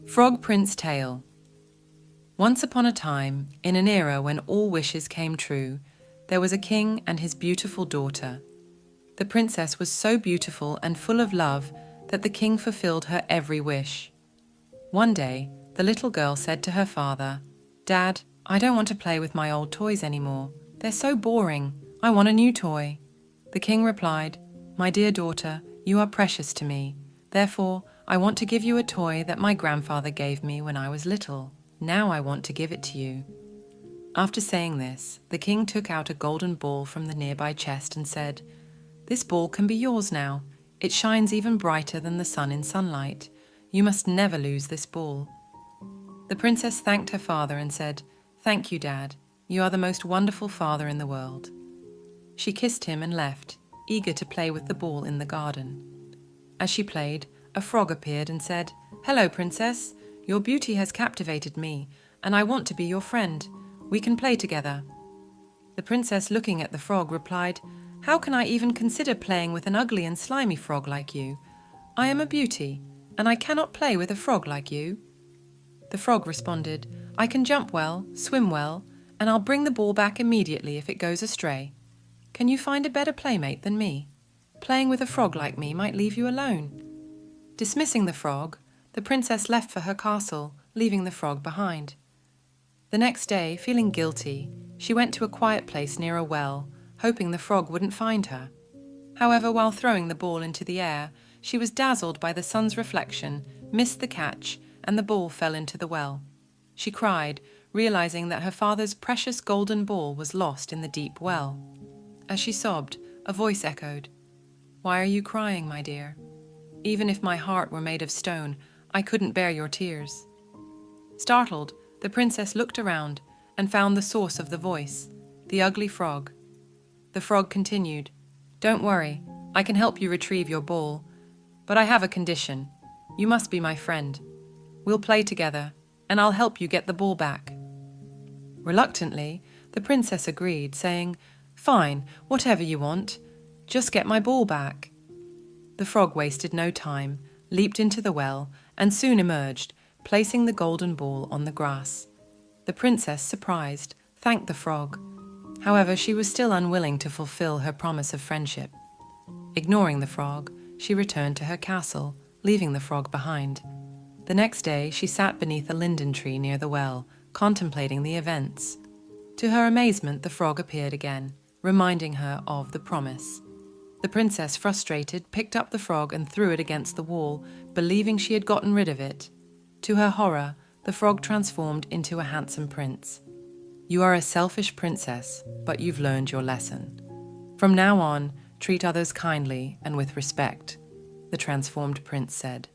Frog Prince Tale. Once upon a time, in an era when all wishes came true, there was a king and his beautiful daughter. The princess was so beautiful and full of love that the king fulfilled her every wish. One day, the little girl said to her father, "Dad, I don't want to play with my old toys anymore. They're so boring. I want a new toy." The king replied, "My dear daughter, you are precious to me. Therefore, I want to give you a toy that my grandfather gave me when I was little. Now I want to give it to you." After saying this, the king took out a golden ball from the nearby chest and said, "This ball can be yours now. It shines even brighter than the sun in sunlight. You must never lose this ball." The princess thanked her father and said, "Thank you, Dad. You are the most wonderful father in the world." She kissed him and left, eager to play with the ball in the garden. As she played, a frog appeared and said, "Hello, princess. Your beauty has captivated me, and I want to be your friend. We can play together." The princess, looking at the frog, replied, "How can I even consider playing with an ugly and slimy frog like you? I am a beauty, and I cannot play with a frog like you." The frog responded, "I can jump well, swim well, and I'll bring the ball back immediately if it goes astray. Can you find a better playmate than me? Playing with a frog like me might leave you alone." Dismissing the frog, the princess left for her castle, leaving the frog behind. The next day, feeling guilty, she went to a quiet place near a well, hoping the frog wouldn't find her. However, while throwing the ball into the air, she was dazzled by the sun's reflection, missed the catch, and the ball fell into the well. She cried, realizing that her father's precious golden ball was lost in the deep well. As she sobbed, a voice echoed, "Why are you crying, my dear? Even if my heart were made of stone, I couldn't bear your tears." Startled, the princess looked around and found the source of the voice, the ugly frog. The frog continued, "Don't worry, I can help you retrieve your ball. But I have a condition. You must be my friend. We'll play together, and I'll help you get the ball back." Reluctantly, the princess agreed, saying, "Fine, whatever you want. Just get my ball back." The frog wasted no time, leaped into the well, and soon emerged, placing the golden ball on the grass. The princess, surprised, thanked the frog. However, she was still unwilling to fulfill her promise of friendship. Ignoring the frog, she returned to her castle, leaving the frog behind. The next day, she sat beneath a linden tree near the well, contemplating the events. To her amazement, the frog appeared again, reminding her of the promise. The princess, frustrated, picked up the frog and threw it against the wall, believing she had gotten rid of it. To her horror, the frog transformed into a handsome prince. "You are a selfish princess, but you've learned your lesson. From now on, treat others kindly and with respect," the transformed prince said.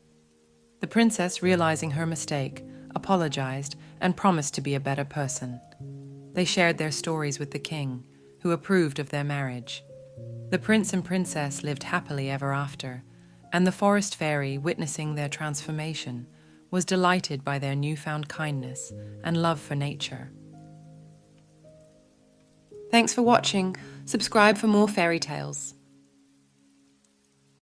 The princess, realizing her mistake, apologized and promised to be a better person. They shared their stories with the king, who approved of their marriage. The prince and princess lived happily ever after, and the forest fairy, witnessing their transformation, was delighted by their newfound kindness and love for nature. Thanks for watching. Subscribe for more fairy tales.